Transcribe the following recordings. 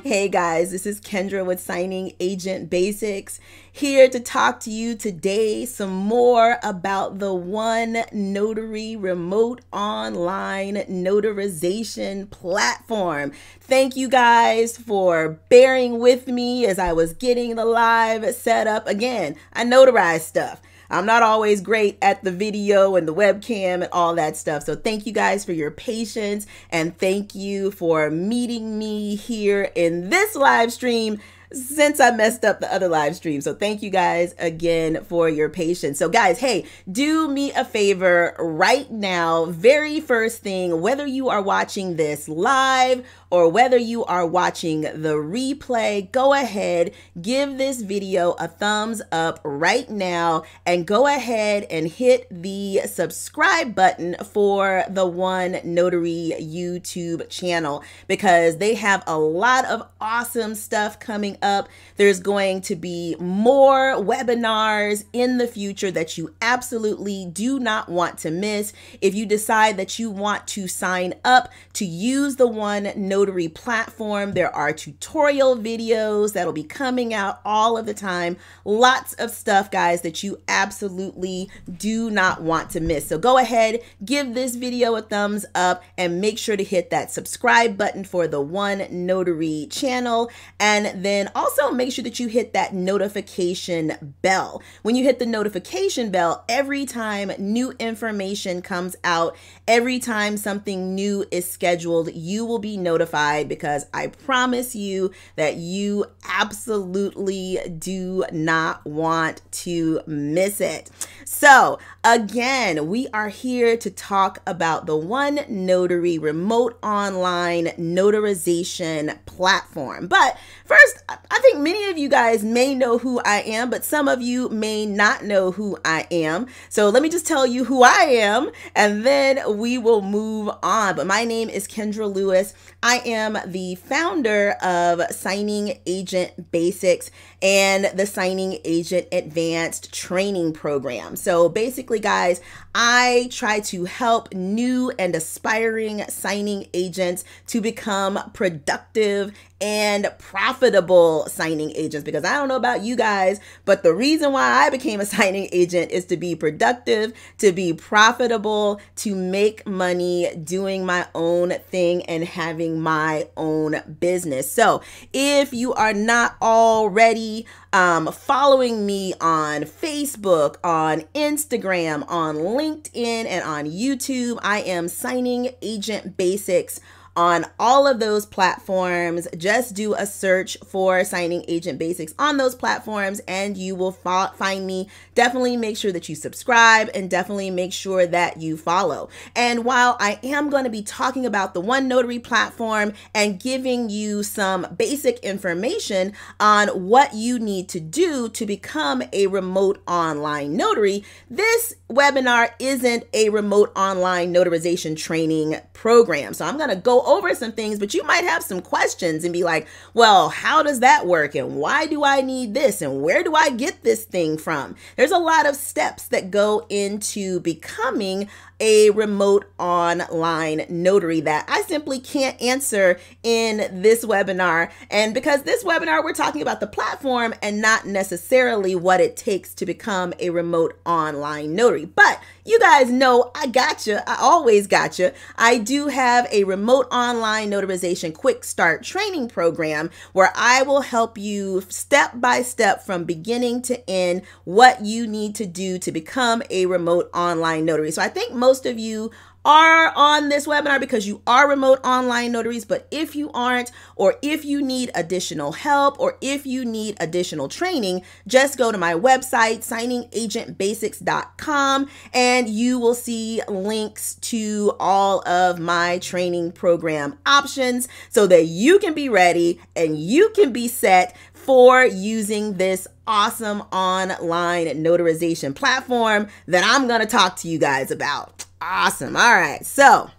Hey guys, this is Kendra with Signing Agent Basics, here to talk to you today some more about the OneNotary Remote Online Notarization platform. Thank you guys for bearing with me as I was getting the live set up. Again, I notarize stuff. I'm not always great at the video and the webcam and all that stuff. So thank you guys for your patience, and thank you for meeting me here in this live stream since I messed up the other live stream. So thank you guys again for your patience. So guys, hey, do me a favor right now. Very first thing, whether you are watching this live or whether you are watching the replay, go ahead, give this video a thumbs up right now, and go ahead and hit the subscribe button for the OneNotary YouTube channel, because they have a lot of awesome stuff coming up. There's going to be more webinars in the future that you absolutely do not want to miss. If you decide that you want to sign up to use the OneNotary platform, there are tutorial videos that'll be coming out all of the time. Lots of stuff, guys, that you absolutely do not want to miss. So go ahead, give this video a thumbs up, and make sure to hit that subscribe button for the OneNotary channel. And then also make sure that you hit that notification bell. When you hit the notification bell, every time new information comes out, every time something new is scheduled, you will be notified, because I promise you that you absolutely do not want to miss it. So again, we are here to talk about the OneNotary Remote Online Notarization platform. But first, I think many of you guys may know who I am, but some of you may not know who I am. So let me just tell you who I am, and then we will move on. But my name is Kendra Lewis. I am the founder of Signing Agent Basics and the Signing Agent Advanced Training Program. So basically, guys, I try to help new and aspiring signing agents to become productive and profitable signing agents, because I don't know about you guys, but the reason why I became a signing agent is to be productive, to be profitable, to make money doing my own thing and having my own business. So if you are not already following me on Facebook, on Instagram, on LinkedIn, and on YouTube, I am Signing Agent Basics on all of those platforms. Just do a search for Signing Agent Basics on those platforms and you will find me. Definitely make sure that you subscribe, and definitely make sure that you follow. And while I am going to be talking about the OneNotary platform and giving you some basic information on what you need to do to become a remote online notary, this webinar isn't a remote online notarization training program. So I'm going to go over some things, but you might have some questions and be like, well, how does that work? And why do I need this? And where do I get this thing from? There's a lot of steps that go into becoming a remote online notary that I simply can't answer in this webinar. And because this webinar, we're talking about the platform and not necessarily what it takes to become a remote online notary. But you guys know I gotcha. I always gotcha. I do have a remote online notarization quick start training program where I will help you step by step from beginning to end what you need to do to become a remote online notary. So I think most of you are on this webinar because you are remote online notaries, but if you aren't, or if you need additional help, or if you need additional training, just go to my website, signingagentbasics.com, and you will see links to all of my training program options so that you can be ready and you can be set for using this awesome online notarization platform that I'm going to talk to you guys about. Awesome. All right. So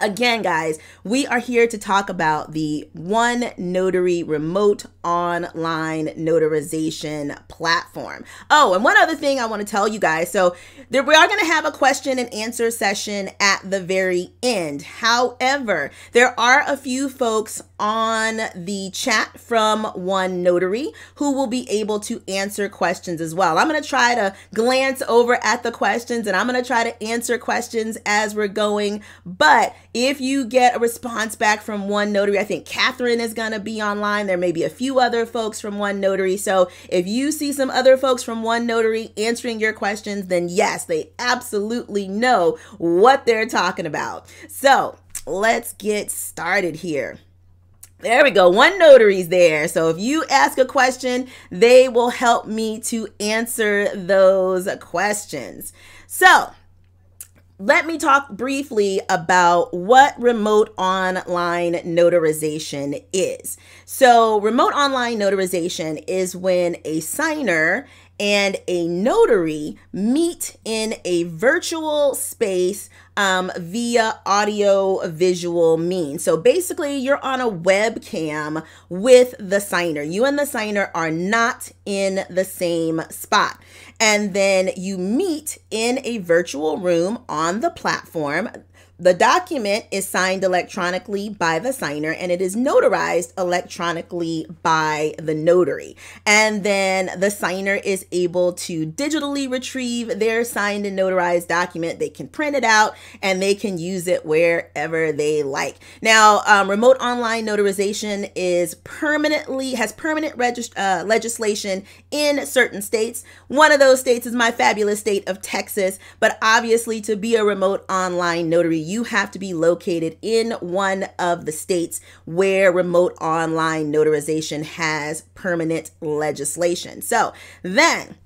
Again, guys, we are here to talk about the OneNotary Remote Online Notarization platform. Oh, and one other thing I want to tell you guys. So we are going to have a question and answer session at the very end. However, there are a few folks on the chat from OneNotary who will be able to answer questions as well. I'm going to try to glance over at the questions, and I'm going to try to answer questions as we're going. But if you get a response back from OneNotary, I think Catherine is going to be online. There may be a few other folks from OneNotary. So if you see some other folks from OneNotary answering your questions, then yes, they absolutely know what they're talking about. So let's get started here. There we go. OneNotary's there. So if you ask a question, they will help me to answer those questions. So let me talk briefly about what remote online notarization is. So remote online notarization is when a signer and a notary meet in a virtual space via audio visual means. So basically you're on a webcam with the signer. You and the signer are not in the same spot. And then you meet in a virtual room on the platform. The document is signed electronically by the signer and it is notarized electronically by the notary. And then the signer is able to digitally retrieve their signed and notarized document. They can print it out and they can use it wherever they like. Now, remote online notarization has permanent legislation in certain states. One of those states is my fabulous state of Texas, but obviously to be a remote online notary, you have to be located in one of the states where remote online notarization has permanent legislation. So then,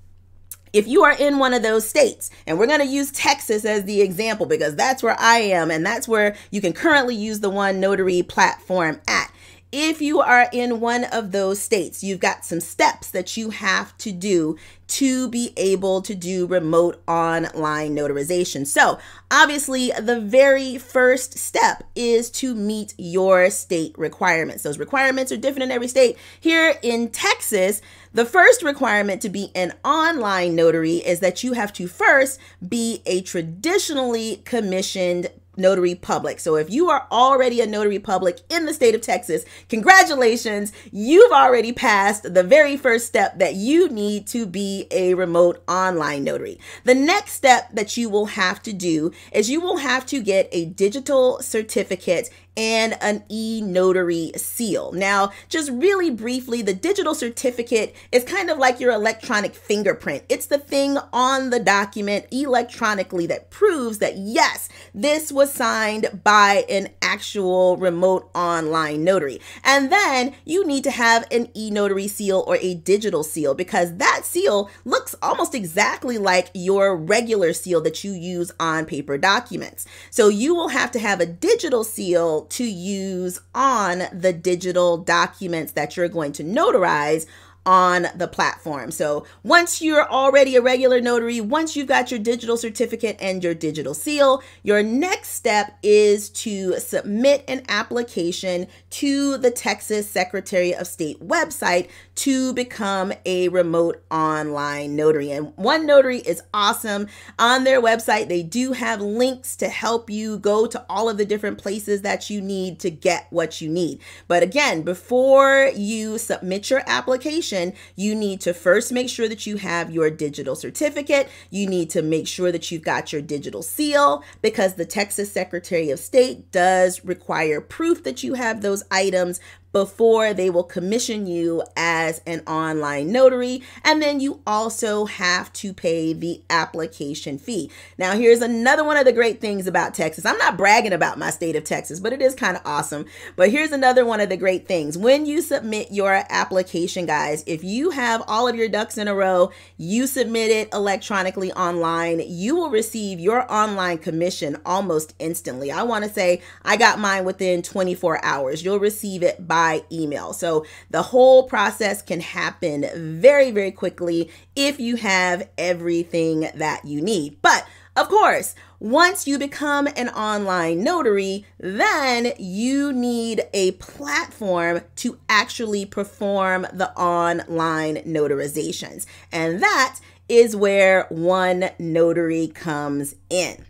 if you are in one of those states, and we're going to use Texas as the example because that's where I am and that's where you can currently use the OneNotary platform at. If you are in one of those states, you've got some steps that you have to do to be able to do remote online notarization. So obviously the very first step is to meet your state requirements. Those requirements are different in every state. Here in Texas, the first requirement to be an online notary is that you have to first be a traditionally commissioned notary public. So if you are already a notary public in the state of Texas, congratulations, you've already passed the very first step that you need to be a remote online notary. The next step that you will have to do is you will have to get a digital certificate and an e-notary seal. Now, just really briefly, the digital certificate is kind of like your electronic fingerprint. It's the thing on the document electronically that proves that, yes, this was signed by an actual remote online notary. And then you need to have an e-notary seal or a digital seal because that seal looks almost exactly like your regular seal that you use on paper documents. So you will have to have a digital seal to use on the digital documents that you're going to notarize on the platform. So once you're already a regular notary, once you've got your digital certificate and your digital seal, your next step is to submit an application to the Texas Secretary of State website to become a remote online notary. And OneNotary is awesome. On their website, they do have links to help you go to all of the different places that you need to get what you need. But again, before you submit your application, you need to first make sure that you have your digital certificate. You need to make sure that you've got your digital seal because the Texas Secretary of State does require proof that you have those items before they will commission you as an online notary. And then you also have to pay the application fee. Now, here's another one of the great things about Texas. I'm not bragging about my state of Texas, but it is kind of awesome. But here's another one of the great things. When you submit your application, guys, if you have all of your ducks in a row, you submit it electronically online, you will receive your online commission almost instantly. I want to say I got mine within 24 hours. You'll receive it by email. So the whole process can happen very, very quickly if you have everything that you need. But Of course, once you become an online notary, then you need a platform to actually perform the online notarizations. And that is where OneNotary comes in.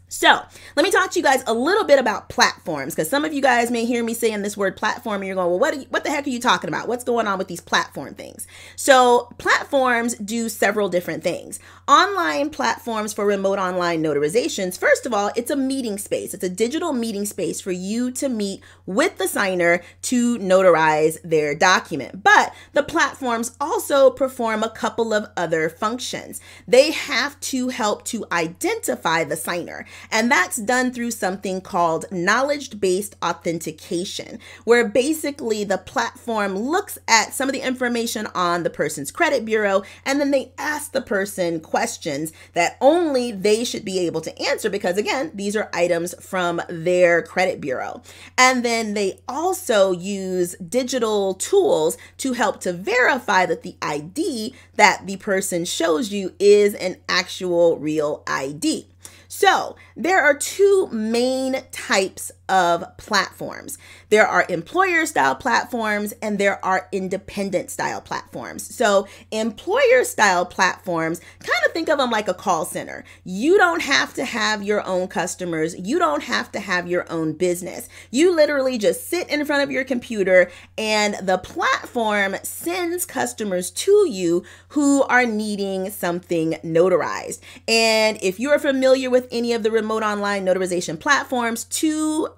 So let me talk to you guys a little bit about platforms, because some of you guys may hear me saying this word platform and you're going, well, what the heck are you talking about? What's going on with these platform things? So platforms do several different things. Online platforms for remote online notarizations, first of all, it's a meeting space. It's a digital meeting space for you to meet with the signer to notarize their document. But the platforms also perform a couple of other functions. They have to help to identify the signer. And that's done through something called knowledge-based authentication, where basically the platform looks at some of the information on the person's credit bureau, and then they ask the person questions that only they should be able to answer, because again, these are items from their credit bureau. And then they also use digital tools to help to verify that the ID that the person shows you is an actual real ID. So there are two main types of platforms. There are employer style platforms and there are independent style platforms. So employer style platforms, kind of think of them like a call center. You don't have to have your own customers. You don't have to have your own business. You literally just sit in front of your computer and the platform sends customers to you who are needing something notarized. And if you're familiar with any of the remote online notarization platforms, two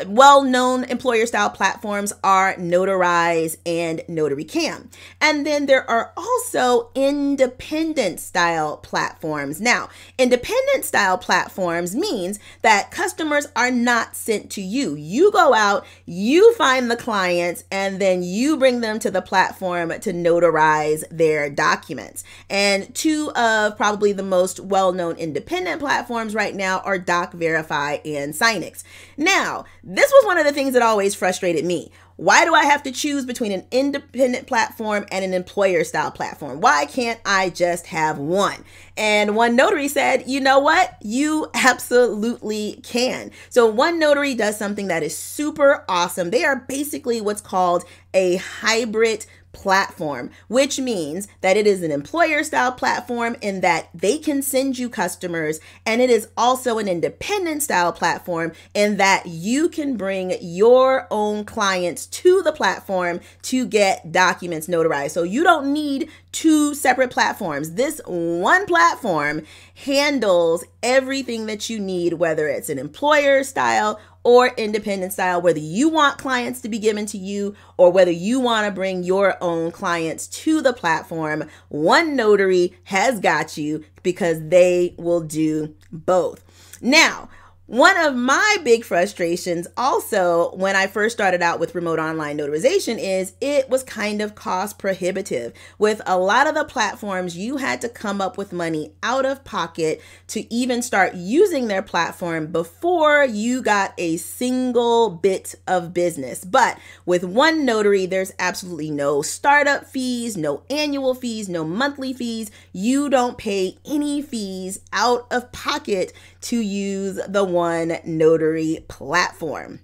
well-known employer-style platforms are Notarize and NotaryCam. And then there are also independent-style platforms. Now, independent-style platforms means that customers are not sent to you. You go out, you find the clients, and then you bring them to the platform to notarize their documents. And two of probably the most well-known independent platforms right now are DocVerify and Signix. Now, this was one of the things that always frustrated me. Why do I have to choose between an independent platform and an employer style platform? Why can't I just have one? And OneNotary said, you know what? You absolutely can. So OneNotary does something that is super awesome. They are basically what's called a hybrid platform, which means that it is an employer style platform in that they can send you customers, and it is also an independent style platform in that you can bring your own clients to the platform to get documents notarized. So you don't need two separate platforms. This one platform handles everything that you need, whether it's an employer style or independent style, whether you want clients to be given to you or whether you want to bring your own clients to the platform. OneNotary has got you because they will do both. Now, one of my big frustrations also when I first started out with remote online notarization is it was kind of cost prohibitive. With a lot of the platforms, you had to come up with money out of pocket to even start using their platform before you got a single bit of business. But with OneNotary, there's absolutely no startup fees, no annual fees, no monthly fees. You don't pay any fees out of pocket to use the OneNotary platform.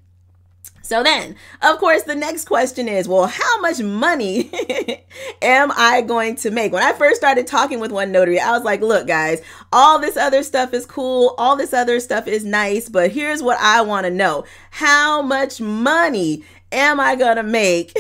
So then, of course, the next question is, well, how much money am I going to make? When I first started talking with OneNotary, I was like, look, guys, all this other stuff is cool. All this other stuff is nice. But here's what I want to know. How much money am I going to make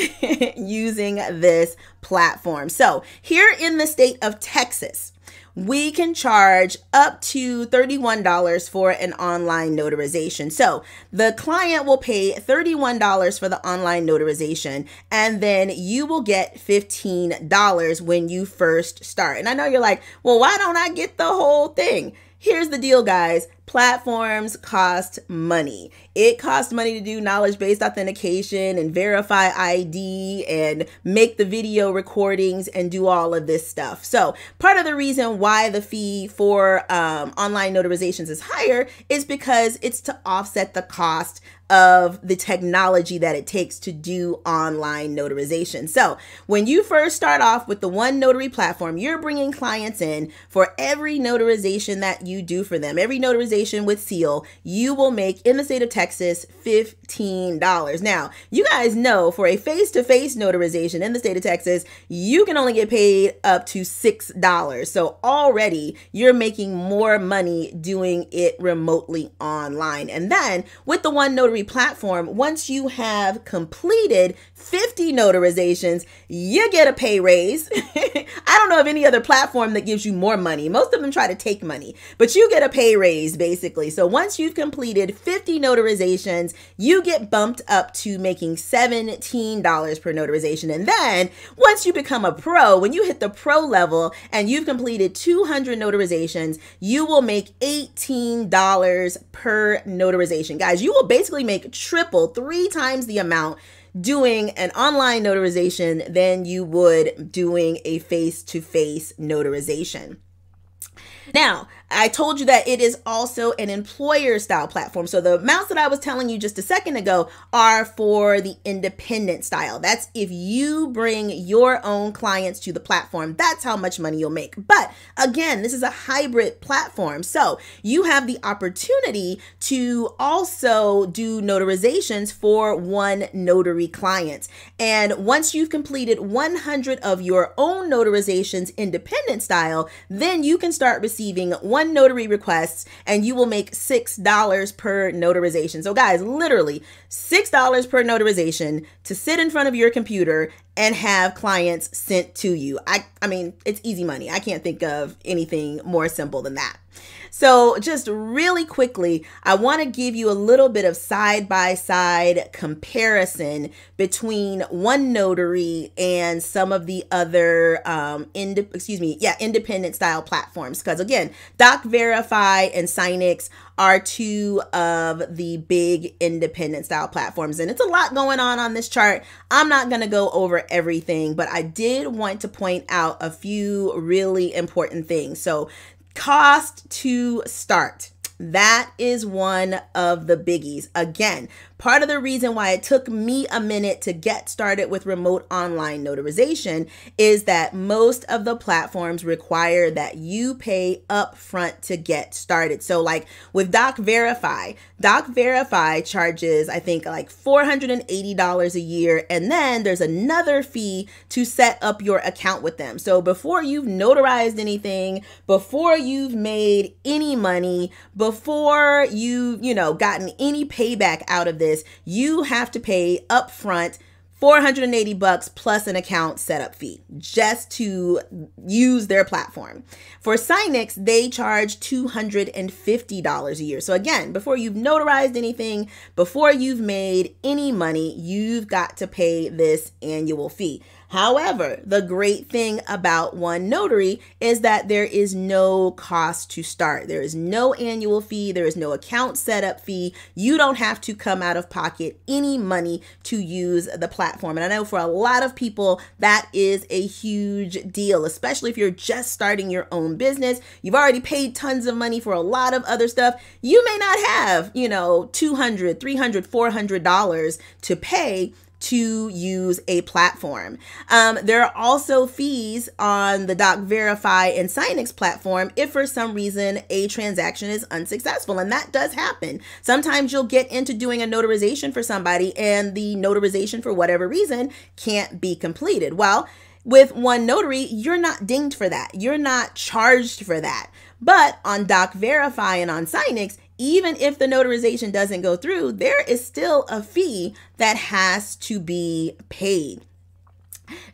using this platform? So here in the state of Texas, we can charge up to $31 for an online notarization. So the client will pay $31 for the online notarization, and then you will get $15 when you first start. And I know you're like, well, why don't I get the whole thing? Here's the deal, guys. Platforms cost money. It costs money to do knowledge-based authentication and verify ID and make the video recordings and do all of this stuff. So part of the reason why the fee for online notarizations is higher is because it's to offset the cost of the technology that it takes to do online notarization. So when you first start off with the OneNotary platform, you're bringing clients in for every notarization that you do for them. Every notarization with seal, you will make in the state of Texas $15. Now, you guys know for a face-to-face notarization in the state of Texas, you can only get paid up to $6. So already you're making more money doing it remotely online. And then with the OneNotary platform, once you have completed 50 notarizations, you get a pay raise. I don't know of any other platform that gives you more money. Most of them try to take money, but you get a pay raise basically. So once you've completed 50 notarizations, you get bumped up to making $17 per notarization. And then once you become a pro, when you hit the pro level and you've completed 200 notarizations, you will make $18 per notarization. Guys, you will basically make triple, 3 times the amount doing an online notarization than you would doing a face-to-face notarization. Now, I told you that it is also an employer style platform. So the amounts that I was telling you just a second ago are for the independent style. That's if you bring your own clients to the platform, that's how much money you'll make. But again, this is a hybrid platform. So you have the opportunity to also do notarizations for OneNotary clients. And once you've completed 100 of your own notarizations independent style, then you can start receiving OneNotary requests and you will make $6 per notarization. So guys, literally $6 per notarization to sit in front of your computer and have clients sent to you. I mean, it's easy money. I can't think of anything more simple than that. So just really quickly, I want to give you a little bit of side-by-side comparison between OneNotary and some of the other independent style platforms. Because again, DocVerify and Signix are 2 of the big independent style platforms. And it's a lot going on this chart. I'm not going to go over everything, but I did want to point out a few really important things. So cost to start. That is one of the biggies. Again, part of the reason why it took me a minute to get started with remote online notarization is that most of the platforms require that you pay upfront to get started. So like with DocVerify charges, I think like $480 a year. And then there's another fee to set up your account with them. So before you've notarized anything, before you've made any money, before you've, gotten any payback out of this, you have to pay upfront $480 plus an account setup fee just to use their platform. For Signix, they charge $250 a year. So again, before you've notarized anything, before you've made any money, you've got to pay this annual fee. However, the great thing about OneNotary is that there is no cost to start. There is no annual fee. There is no account setup fee. You don't have to come out of pocket any money to use the platform. And I know for a lot of people, that is a huge deal, especially if you're just starting your own business. You've already paid tons of money for a lot of other stuff. You may not have, $200, $300, $400 to pay to use a platform. There are also fees on the DocVerify and Signix platform if for some reason a transaction is unsuccessful, and that does happen. Sometimes you'll get into doing a notarization for somebody and the notarization for whatever reason can't be completed. Well, with OneNotary, you're not dinged for that. You're not charged for that. But on DocVerify and on Signix, even if the notarization doesn't go through, there is still a fee that has to be paid.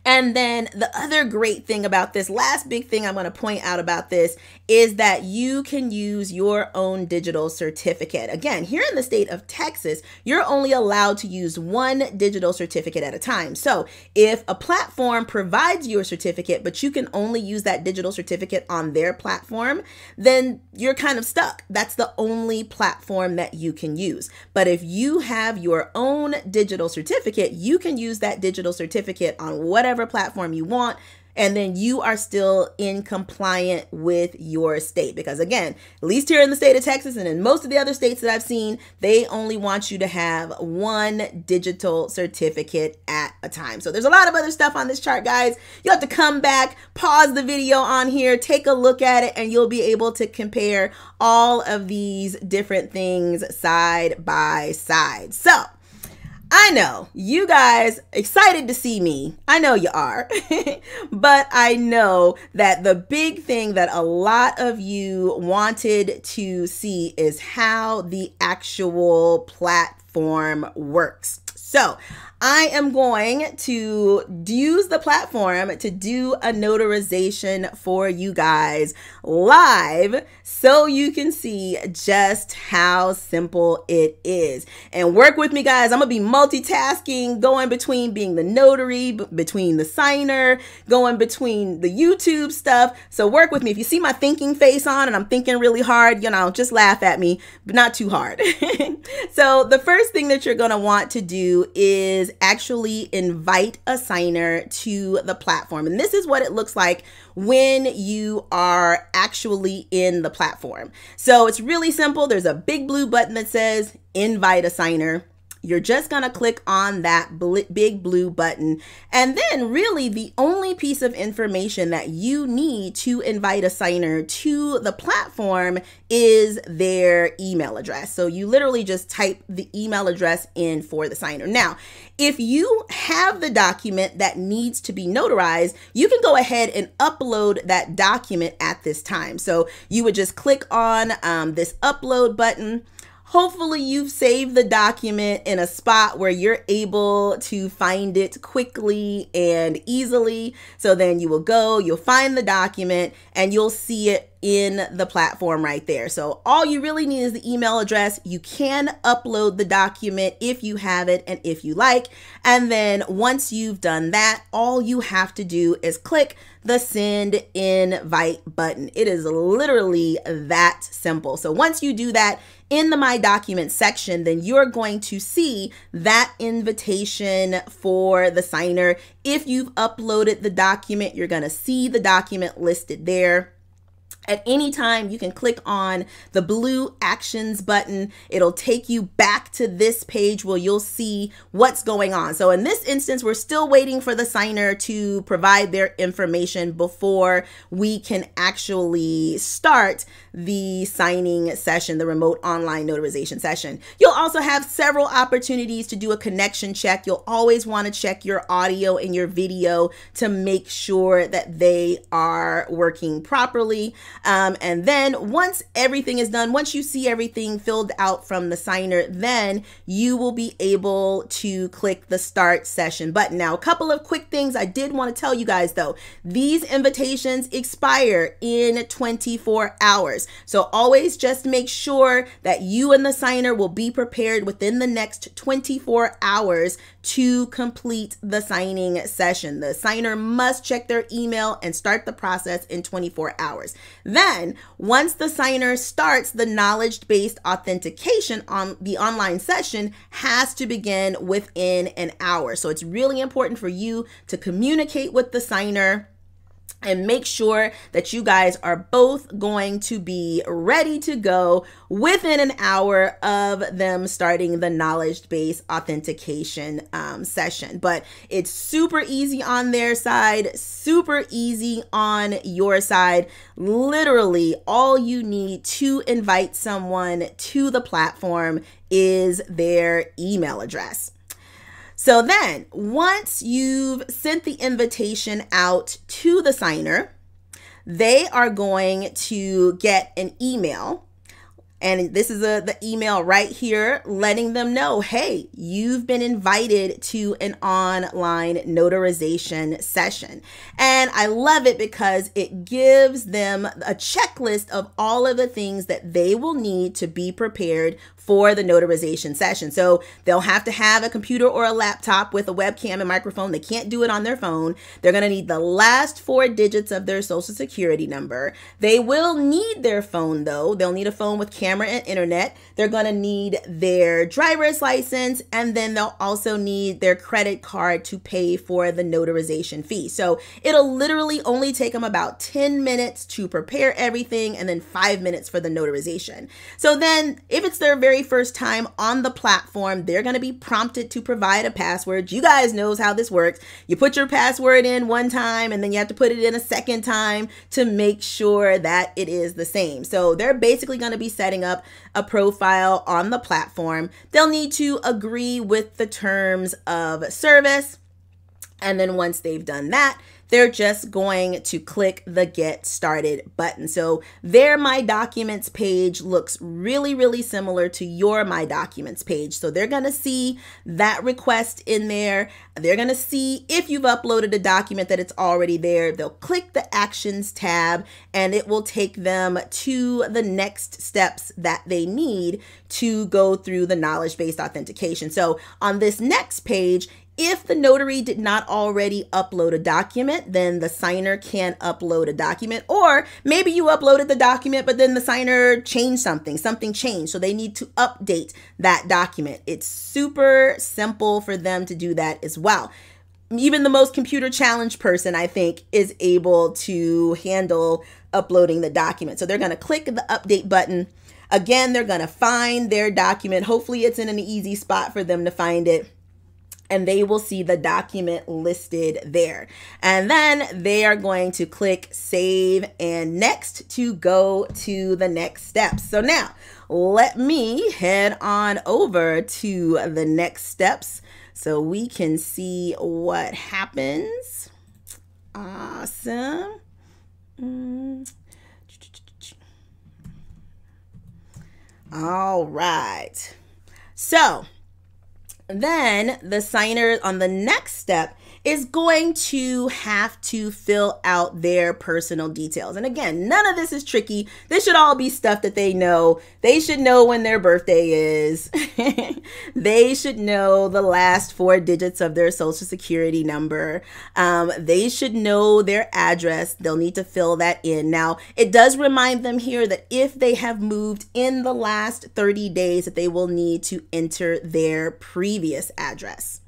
And then the other great thing about this, last big thing I'm going to point out about this, is that you can use your own digital certificate. Again, here in the state of Texas, you're only allowed to use one digital certificate at a time. So if a platform provides you a certificate, but you can only use that digital certificate on their platform, then you're kind of stuck. That's the only platform that you can use. But if you have your own digital certificate, you can use that digital certificate on whatever platform you want, and then you are still in compliant with your state. Because again, at least here in the state of Texas and in most of the other states that I've seen, they only want you to have one digital certificate at a time. So there's a lot of other stuff on this chart, guys. You'll have to come back, pause the video on here, take a look at it, and you'll be able to compare all of these different things side by side. So I know you guys excited to see me. I know you are, but I know that the big thing that a lot of you wanted to see is how the actual platform works. So I am going to use the platform to do a notarization for you guys live so you can see just how simple it is. And work with me, guys. I'm going to be multitasking, going between being the notary, between the signer, going between the YouTube stuff. So work with me. If you see my thinking face on and I'm thinking really hard, you know, just laugh at me, but not too hard. So the first thing that you're going to want to do is actually invite a signer to the platform. And this is what it looks like when you are actually in the platform. So it's really simple. There's a big blue button that says invite a signer. You're just going to click on that big blue button. And then really the only piece of information that you need to invite a signer to the platform is their email address. So you literally just type the email address in for the signer. Now, if you have the document that needs to be notarized, you can go ahead and upload that document at this time. So you would just click on this upload button. Hopefully you've saved the document in a spot where you're able to find it quickly and easily. So then you will go, you'll find the document, and you'll see it in the platform right there. So all you really need is the email address. You can upload the document if you have it and if you like. And then once you've done that, all you have to do is click the send invite button. It is literally that simple. So once you do that in the My Documents section, then you're going to see that invitation for the signer. If you've uploaded the document, you're going to see the document listed there. At any time, you can click on the blue actions button. It'll take you back to this page where you'll see what's going on. So in this instance, we're still waiting for the signer to provide their information before we can actually start the signing session, the remote online notarization session. You'll also have several opportunities to do a connection check. You'll always want to check your audio and your video to make sure that they are working properly. And then once everything is done, once you see everything filled out from the signer, then you will be able to click the start session button. Now, a couple of quick things I did want to tell you guys though. These invitations expire in 24 hours. So always just make sure that you and the signer will be prepared within the next 24 hours to complete the signing session. The signer must check their email and start the process in 24 hours. Then, once the signer starts, the knowledge-based authentication on the online session has to begin within an hour. So it's really important for you to communicate with the signer and make sure that you guys are both going to be ready to go within an hour of them starting the knowledge-based authentication session. But it's super easy on their side, super easy on your side. Literally, all you need to invite someone to the platform is their email address. So then once you've sent the invitation out to the signer, they are going to get an email And this is the email right here letting them know, hey, you've been invited to an online notarization session. And I love it because it gives them a checklist of all of the things that they will need to be prepared for the notarization session. So they'll have to have a computer or a laptop with a webcam and microphone. They can't do it on their phone. They're going to need the last 4 digits of their social security number. They will need their phone though. They'll need a phone with camera and internet. They're going to need their driver's license, and then they'll also need their credit card to pay for the notarization fee. So it'll literally only take them about 10 minutes to prepare everything, and then 5 minutes for the notarization. So then if it's their very first time on the platform, they're going to be prompted to provide a password. You guys knows how this works. You put your password in one time and then you have to put it in a second time to make sure that it is the same. So they're basically going to be setting up a profile on the platform. They'll need to agree with the terms of service. And then once they've done that, they're just going to click the Get Started button. So their My Documents page looks really, really similar to your My Documents page. So they're going to see that request in there. They're going to see if you've uploaded a document that it's already there. They'll click the Actions tab and it will take them to the next steps that they need to go through the knowledge-based authentication. So on this next page, if the notary did not already upload a document, then the signer can upload a document. Or maybe you uploaded the document, but then the signer changed something changed. So they need to update that document. It's super simple for them to do that as well. Even the most computer challenged person, I think, is able to handle uploading the document. So they're going to click the update button. Again, they're going to find their document. Hopefully it's in an easy spot for them to find it, and they will see the document listed there. And then they are going to click Save and Next to go to the next steps. So now let me head on over to the next steps so we can see what happens. Awesome. All right. So then the signer on the next step is going to have to fill out their personal details. And again, none of this is tricky. This should all be stuff that they know. They should know when their birthday is. They should know the last 4 digits of their social security number. They should know their address. They'll need to fill that in. Now, it does remind them here that if they have moved in the last 30 days, that they will need to enter their previous address.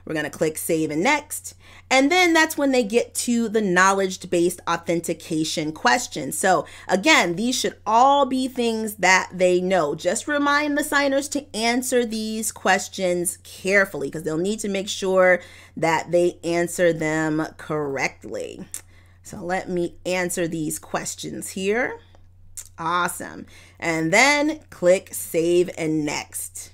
We're going to click Save and Next. And then that's when they get to the knowledge-based authentication questions. So again, these should all be things that they know. Just remind the signers to answer these questions carefully because they'll need to make sure that they answer them correctly. So let me answer these questions here. Awesome. And then click Save and Next.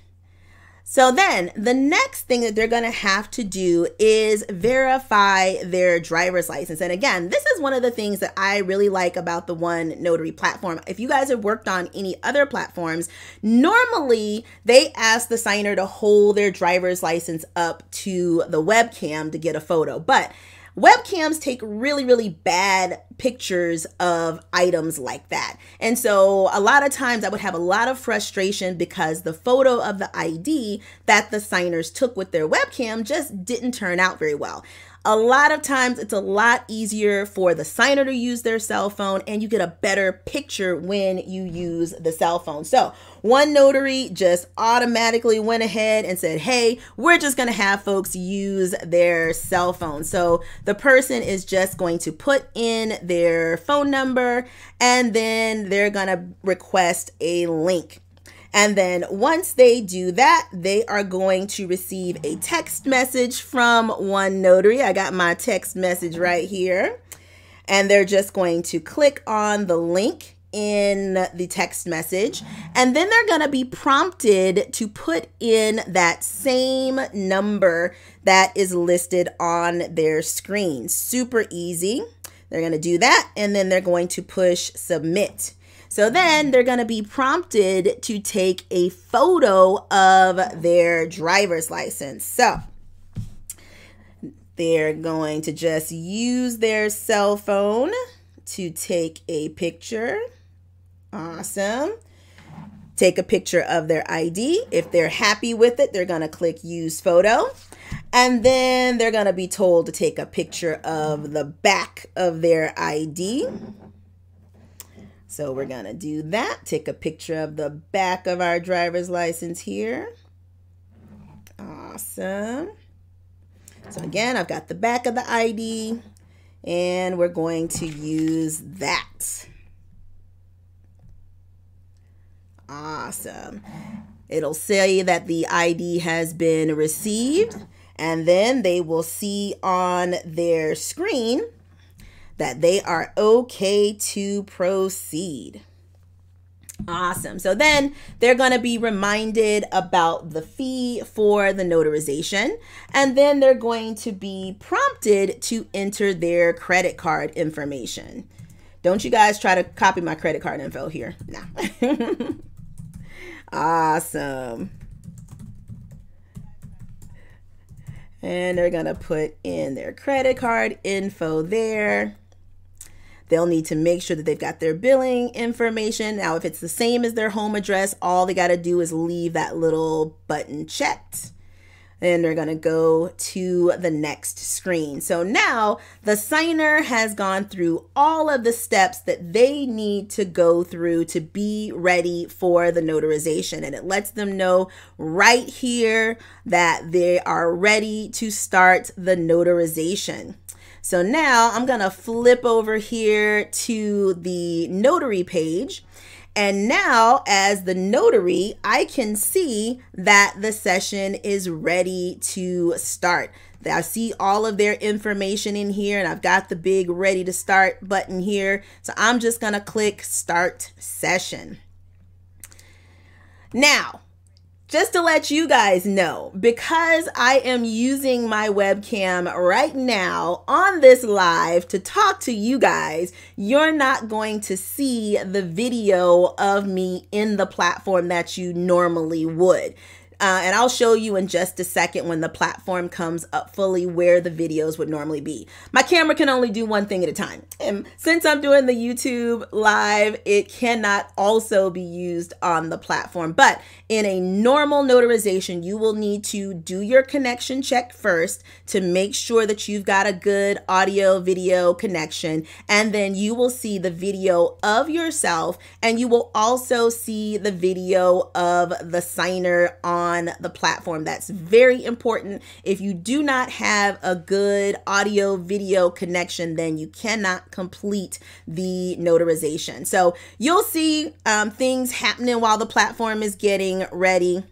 So then the next thing that they're going to have to do is verify their driver's license. And again, this is one of the things that I really like about the OneNotary platform. If you guys have worked on any other platforms, normally they ask the signer to hold their driver's license up to the webcam to get a photo. But webcams take really, really bad pictures of items like that. And so a lot of times I would have a lot of frustration because the photo of the ID that the signers took with their webcam just didn't turn out very well. A lot of times it's a lot easier for the signer to use their cell phone and you get a better picture when you use the cell phone. So OneNotary just automatically went ahead and said, hey, we're just going to have folks use their cell phone. So the person is just going to put in their phone number and then they're going to request a link. And then once they do that, they are going to receive a text message from OneNotary. I got my text message right here. And they're just going to click on the link in the text message. And then they're going to be prompted to put in that same number that is listed on their screen. Super easy. They're going to do that. And then they're going to push Submit. So then they're going to be prompted to take a photo of their driver's license. So they're going to just use their cell phone to take a picture. Awesome. Take a picture of their ID. If they're happy with it, they're going to click use photo. And then they're going to be told to take a picture of the back of their ID. So we're going to do that. Take a picture of the back of our driver's license here. Awesome. So again, I've got the back of the ID, and we're going to use that. Awesome. It'll say that the ID has been received, and then they will see on their screen that they are okay to proceed. Awesome. So then they're going to be reminded about the fee for the notarization, and then they're going to be prompted to enter their credit card information. Don't you guys try to copy my credit card info here. No. Awesome. And they're going to put in their credit card info there. They'll need to make sure that they've got their billing information. Now, if it's the same as their home address, all they got to do is leave that little button checked. Then they're going to go to the next screen. So now the signer has gone through all of the steps that they need to go through to be ready for the notarization. And it lets them know right here that they are ready to start the notarization. So now I'm going to flip over here to the notary page. And now as the notary, I can see that the session is ready to start. I see all of their information in here, and I've got the big ready to start button here. So I'm just going to click start session. Now, just to let you guys know, because I am using my webcam right now on this live to talk to you guys, you're not going to see the video of me in the platform that you normally would. And I'll show you in just a second when the platform comes up fully where the videos would normally be. My camera can only do one thing at a time. And since I'm doing the YouTube live, it cannot also be used on the platform. But in a normal notarization, you will need to do your connection check first to make sure that you've got a good audio video connection. And then you will see the video of yourself, and you will also see the video of the signer on the platform. That's very important. If you do not have a good audio video connection, then you cannot complete the notarization. So you'll see things happening while the platform is getting ready.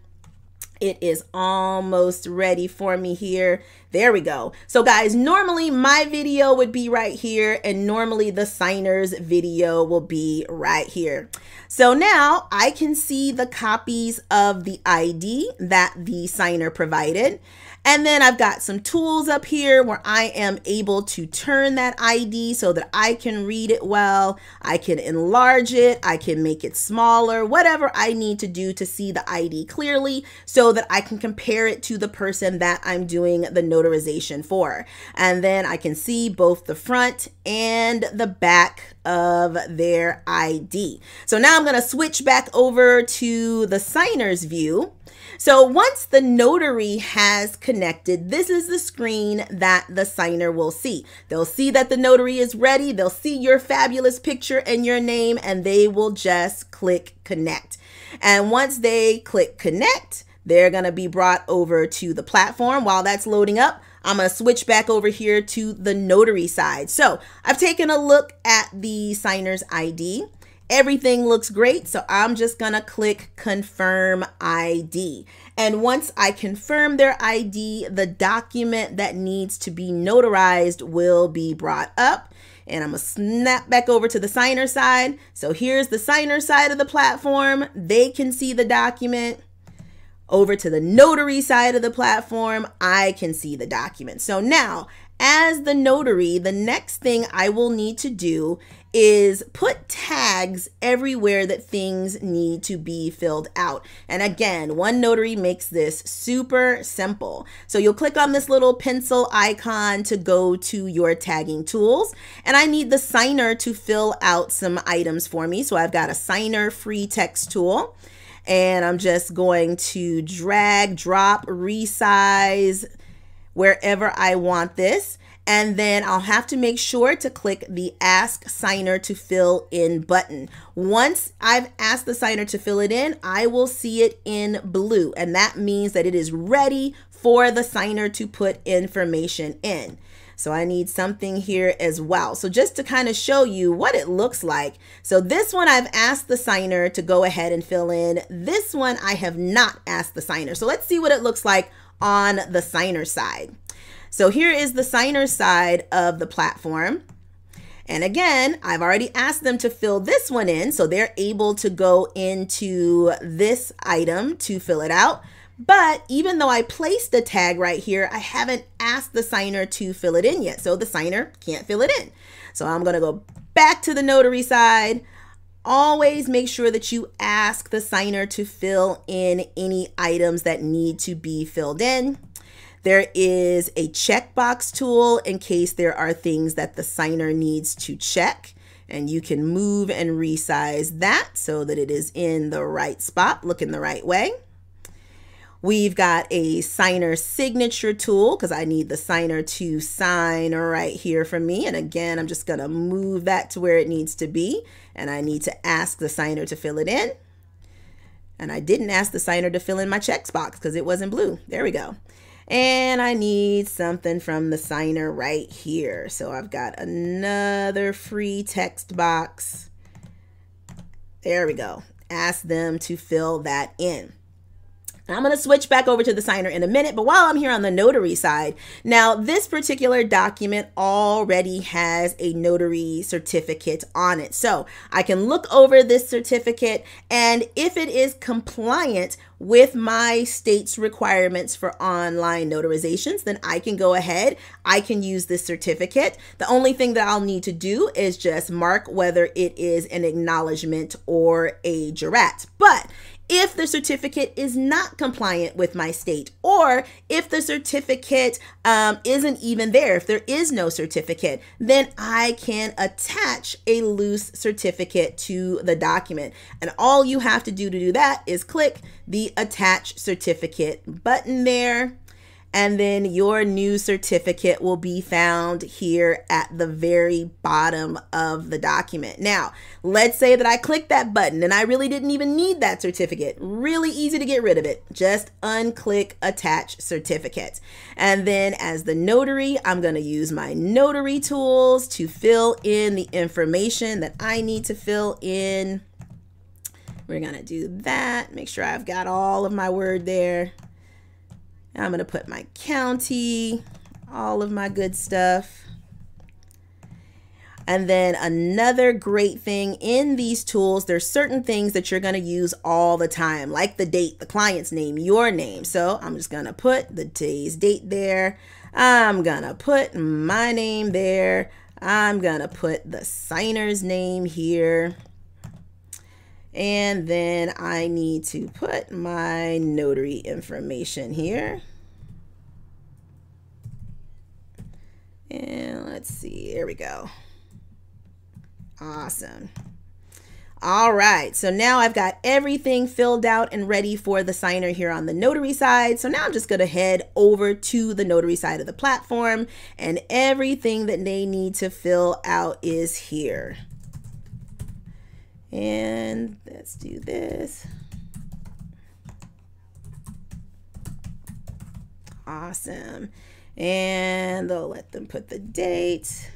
It is almost ready for me here. There we go. So guys, normally my video would be right here, and normally the signer's video will be right here. So now I can see the copies of the ID that the signer provided. And then I've got some tools up here where I am able to turn that ID so that I can read it well. I can enlarge it. I can make it smaller, whatever I need to do to see the ID clearly so that I can compare it to the person that I'm doing the notarization for. And then I can see both the front and the back of their ID. So now I'm going to switch back over to the signer's view. So once the notary has connected, this is the screen that the signer will see. They'll see that the notary is ready. They'll see your fabulous picture and your name, and they will just click connect. And once they click connect, they're going to be brought over to the platform. While that's loading up, I'm going to switch back over here to the notary side. So I've taken a look at the signer's ID. Everything looks great, so I'm just gonna click confirm ID. And once I confirm their ID, the document that needs to be notarized will be brought up. And I'm gonna snap back over to the signer side. So here's the signer side of the platform. They can see the document. over to the notary side of the platform, I can see the document. So now, as the notary, the next thing I will need to do is put tags everywhere that things need to be filled out. And again, OneNotary makes this super simple. So you'll click on this little pencil icon to go to your tagging tools. And I need the signer to fill out some items for me. So I've got a signer free text tool. And I'm just going to drag, drop, resize wherever I want this. And then I'll have to make sure to click the Ask Signer to Fill In button. Once I've asked the signer to fill it in, I will see it in blue. And that means that it is ready for the signer to put information in. So I need something here as well. So just to kind of show you what it looks like. So this one I've asked the signer to go ahead and fill in. This one I have not asked the signer. So let's see what it looks like on the signer side. So here is the signer side of the platform. And again, I've already asked them to fill this one in, so they're able to go into this item to fill it out. But even though I placed the tag right here, I haven't asked the signer to fill it in yet. So the signer can't fill it in. So I'm going to go back to the notary side. Always make sure that you ask the signer to fill in any items that need to be filled in. There is a checkbox tool in case there are things that the signer needs to check, and you can move and resize that so that it is in the right spot, looking the right way. We've got a signer signature tool because I need the signer to sign right here for me. And again, I'm just going to move that to where it needs to be, and I need to ask the signer to fill it in. And I didn't ask the signer to fill in my checkbox because it wasn't blue. There we go. And I need something from the signer right here. So I've got another free text box. There we go. Ask them to fill that in. I'm going to switch back over to the signer in a minute, but while I'm here on the notary side, now this particular document already has a notary certificate on it. So I can look over this certificate, and if it is compliant with my state's requirements for online notarizations, then I can go ahead. I can use this certificate. The only thing that I'll need to do is just mark whether it is an acknowledgement or a jurat. But if the certificate is not compliant with my state, or if the certificate isn't even there, if there is no certificate, then I can attach a loose certificate to the document. And all you have to do that is click the Attach Certificate button there. And then your new certificate will be found here at the very bottom of the document. Now, let's say that I clicked that button and I really didn't even need that certificate. Really easy to get rid of it. Just unclick Attach Certificate. And then as the notary, I'm going to use my notary tools to fill in the information that I need to fill in. We're going to do that. Make sure I've got all of my word there. I'm going to put my county, all of my good stuff. And then another great thing in these tools, there's certain things that you're going to use all the time, like the date, the client's name, your name. So I'm just going to put the today's date there. I'm going to put my name there. I'm going to put the signer's name here. And then I need to put my notary information here. And let's see, there we go. Awesome. All right, so now I've got everything filled out and ready for the signer here on the notary side. So now I'm just going to head over to the notary side of the platform, and everything that they need to fill out is here. And let's do this. Awesome. And they'll let them put the date.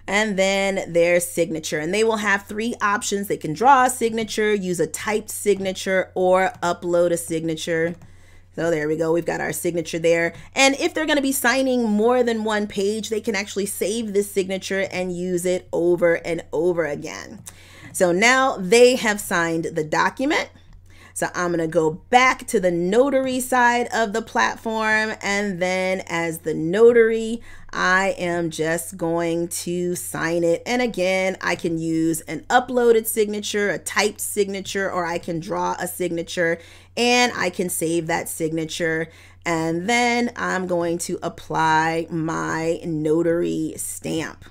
And then their signature. And they will have 3 options. They can draw a signature, use a typed signature, or upload a signature. So there we go. We've got our signature there. And if they're going to be signing more than one page, they can actually save this signature and use it over and over again. So now they have signed the document. So I'm going to go back to the notary side of the platform, and then as the notary, I am just going to sign it. And again, I can use an uploaded signature, a typed signature, or I can draw a signature and I can save that signature. And then I'm going to apply my notary stamp.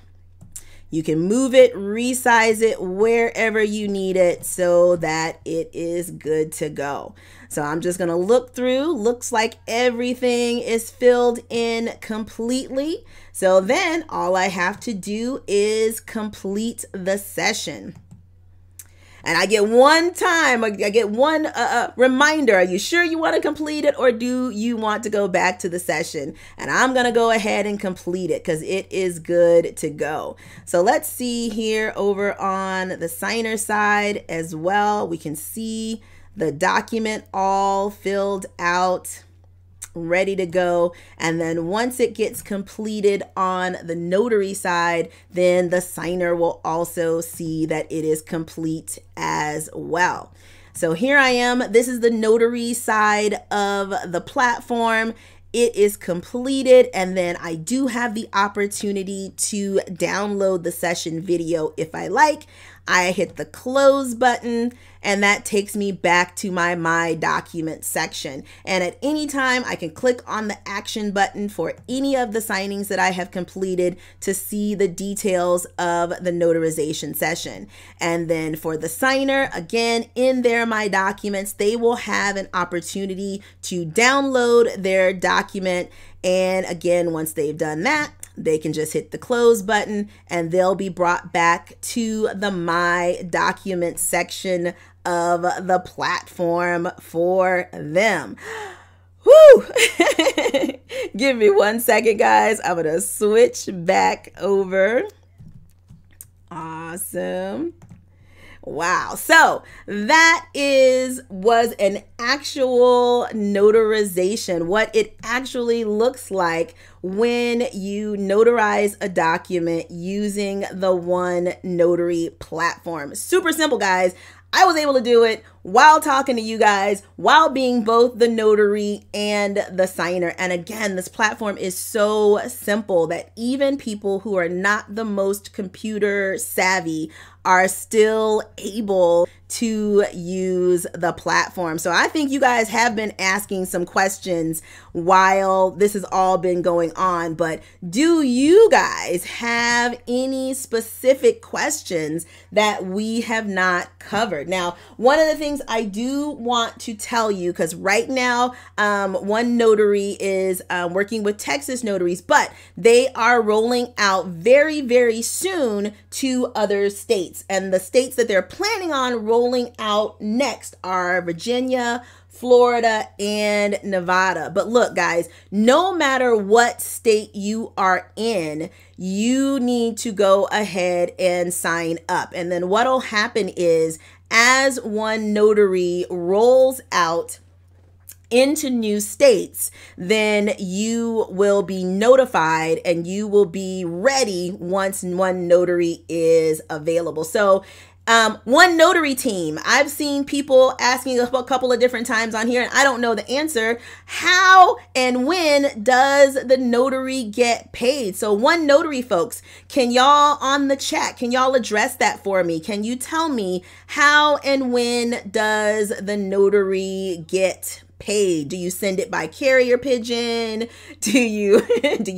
You can move it, resize it wherever you need it so that it is good to go. So I'm just going to look through. Looks like everything is filled in completely. So then all I have to do is complete the session. And I get one time, I get one reminder. Are you sure you want to complete it, or do you want to go back to the session? And I'm going to go ahead and complete it because it is good to go. So let's see here over on the signer side as well. We can see the document all filled out, ready to go. And then once it gets completed on the notary side, then the signer will also see that it is complete as well. So here I am. This is the notary side of the platform. It is completed, and then I do have the opportunity to download the session video if I like. I hit the close button, and that takes me back to my document section. And at any time, I can click on the action button for any of the signings that I have completed to see the details of the notarization session. And then for the signer, again, in their My Documents, they will have an opportunity to download their document. And again, once they've done that, they can just hit the close button and they'll be brought back to the My Documents section of the platform for them. Woo! Give me 1 second, guys. I'm going to switch back over. Awesome. Wow. So that was an actual notarization, what it actually looks like when you notarize a document using the OneNotary platform. Super simple, guys. I was able to do it while talking to you guys, while being both the notary and the signer. And again, this platform is so simple that even people who are not the most computer savvy are still able to use the platform. So I think you guys have been asking some questions while this has all been going on, but do you guys have any specific questions that we have not covered? Now, one of the things I do want to tell you, because right now, OneNotary is working with Texas notaries, but they are rolling out very, very soon to other states. And the states that they're planning on rolling out next are Virginia, Florida, and Nevada. But look, guys, no matter what state you are in, you need to go ahead and sign up. And then what'll happen is, as OneNotary rolls out into new states, then you will be notified and you will be ready once OneNotary is available. So OneNotary team, I've seen people asking a couple of different times on here, and I don't know the answer. How and when does the notary get paid? So OneNotary folks, can y'all on the chat, can y'all address that for me? Can you tell me how and when does the notary get paid? Do you send it by carrier pigeon? Do you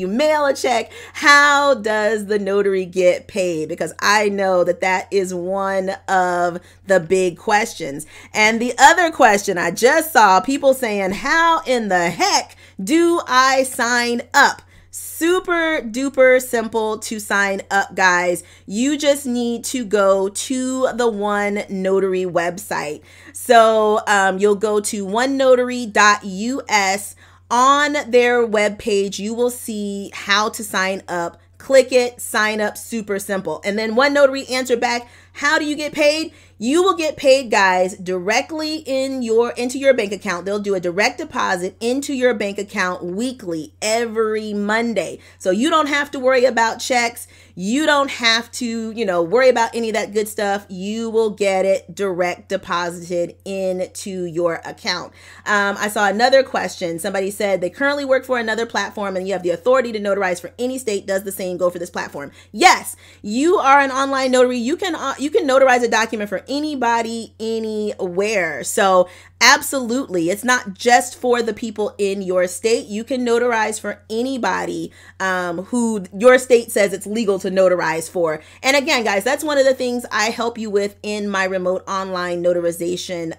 mail a check? How does the notary get paid? Because I know that is one of the big questions. And the other question, I just saw people saying, how in the heck do I sign up? Super duper simple to sign up, guys. You just need to go to the OneNotary website. So you'll go to onenotary.us. On their webpage, you will see how to sign up. Click it, sign up, super simple. And then OneNotary answered back, how do you get paid? You will get paid, guys, directly into your bank account. They'll do a direct deposit into your bank account weekly every Monday. So you don't have to worry about checks. You don't have to, worry about any of that good stuff. You will get it direct deposited into your account. I saw another question. Somebody said they currently work for another platform and you have the authority to notarize for any state. Does the same go for this platform? Yes, you are an online notary. You can notarize a document for anybody, anywhere. So absolutely, it's not just for the people in your state. You can notarize for anybody who your state says it's legal to notarize for. And again, guys, that's one of the things I help you with in my remote online notarization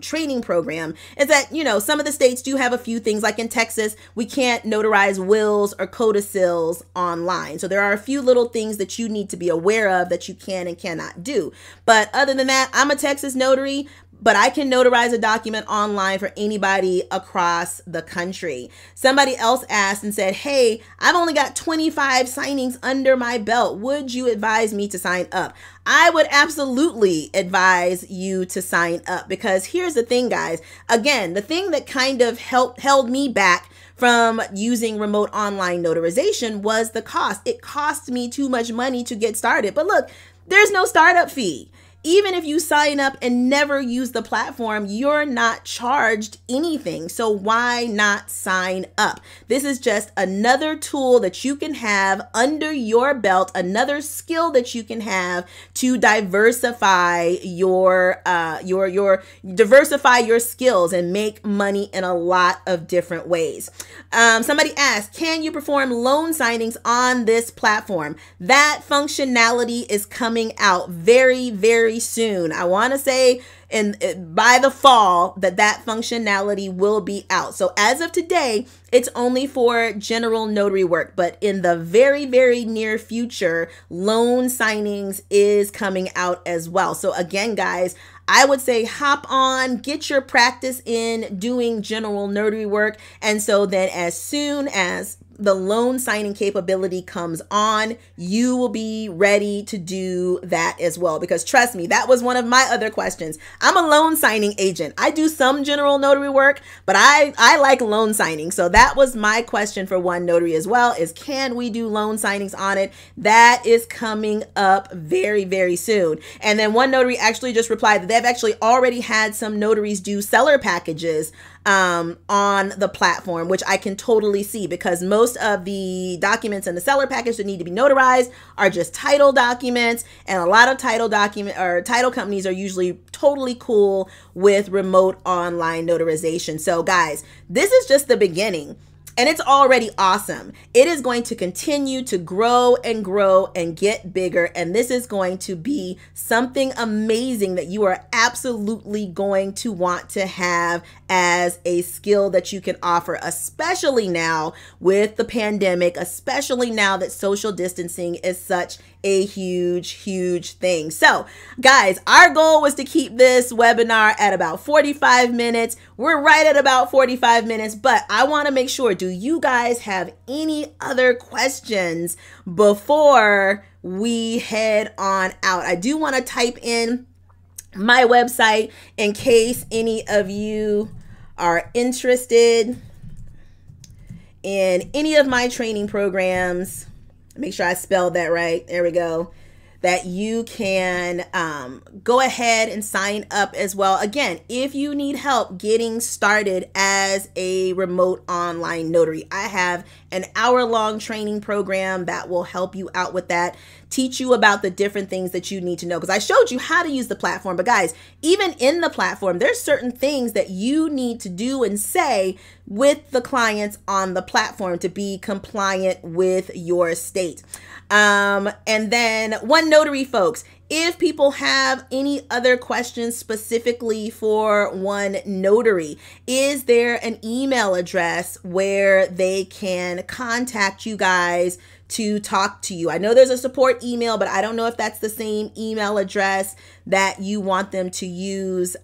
training program, is that, some of the states do have a few things. Like in Texas, we can't notarize wills or codicils online. So there are a few little things that you need to be aware of that you can and cannot do. But other than that, I'm a Texas notary, but I can notarize a document online for anybody across the country. Somebody else asked and said, hey, I've only got 25 signings under my belt. Would you advise me to sign up? I would absolutely advise you to sign up, because here's the thing, guys. Again, the thing that kind of held me back from using remote online notarization was the cost. It cost me too much money to get started. But look, there's no startup fee. Even if you sign up and never use the platform, you're not charged anything. So why not sign up? This is just another tool that you can have under your belt, another skill that you can have to diversify your skills and make money in a lot of different ways. Somebody asked, can you perform loan signings on this platform? That functionality is coming out very, very soon. I want to say by the fall that functionality will be out. So as of today, it's only for general notary work, but in the very, very near future, loan signings is coming out as well. So again, guys, I would say hop on, get your practice in doing general notary work. And so then as soon as the loan signing capability comes on, you will be ready to do that as well. Because trust me, that was one of my other questions. I'm a loan signing agent. I do some general notary work, but I like loan signing. So that was my question for OneNotary as well, is can we do loan signings on it? That is coming up very, very soon. And then OneNotary actually just replied that they've actually already had some notaries do seller packages on the platform, which I can totally see, because most of the documents in the seller package that need to be notarized are just title documents, and a lot of title companies are usually totally cool with remote online notarization. So guys, this is just the beginning. And it's already awesome. It is going to continue to grow and grow and get bigger. And this is going to be something amazing that you are absolutely going to want to have as a skill that you can offer, especially now with the pandemic, especially now that social distancing is such a huge, huge thing. So guys, our goal was to keep this webinar at about 45 minutes. We're right at about 45 minutes, but I want to make sure, do you guys have any other questions before we head on out? I do want to type in my website in case any of you are interested in any of my training programs. Make sure I spelled that right. There we go. That you can go ahead and sign up as well. Again, if you need help getting started as a remote online notary, I have an hour-long training program that will help you out with that, teach you about the different things that you need to know. Because I showed you how to use the platform, but guys, even in the platform, there's certain things that you need to do and say with the clients on the platform to be compliant with your state. And then OneNotary folks, if people have any other questions specifically for OneNotary, is there an email address where they can contact you guys to talk to you? I know there's a support email, but I don't know if that's the same email address that you want them to use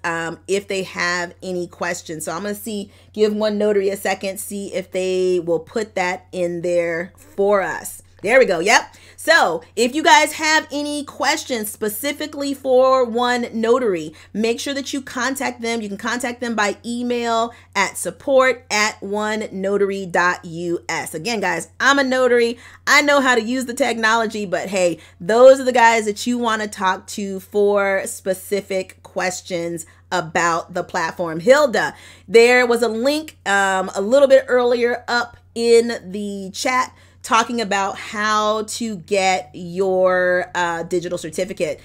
if they have any questions. So I'm going to give OneNotary a second, see if they will put that in there for us. There we go. Yep. So if you guys have any questions specifically for OneNotary, make sure that you contact them. You can contact them by email at support@onenotary.us. Again, guys, I'm a notary. I know how to use the technology, but hey, those are the guys that you want to talk to for specific questions about the platform. Hilda, there was a link a little bit earlier up in the chat talking about how to get your digital certificate.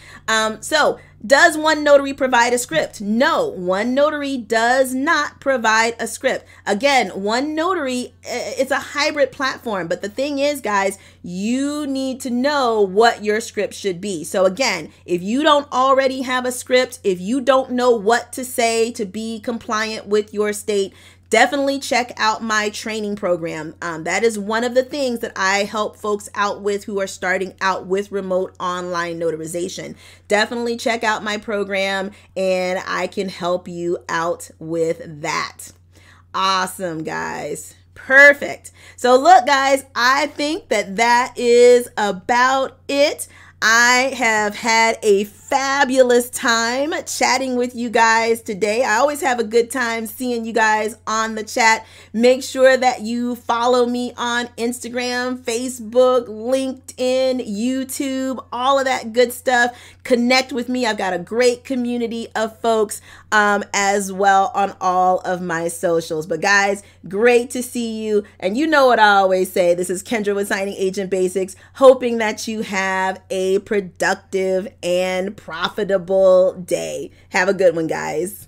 So does OneNotary provide a script? No, OneNotary does not provide a script. Again, OneNotary, it's a hybrid platform, but the thing is, guys, you need to know what your script should be. So again, if you don't already have a script, if you don't know what to say to be compliant with your state, definitely check out my training program. That is one of the things that I help folks out with who are starting out with remote online notarization. Definitely check out my program and I can help you out with that. Awesome, guys. Perfect. So look, guys, I think that that is about it. I have had a fabulous time chatting with you guys today. I always have a good time seeing you guys on the chat. Make sure that you follow me on Instagram, Facebook, LinkedIn, YouTube, all of that good stuff. Connect with me. I've got a great community of folks as well on all of my socials. But guys, great to see you. And you know what I always say, this is Kendra with Signing Agent Basics, hoping that you have a productive and profitable day. Have a good one, guys.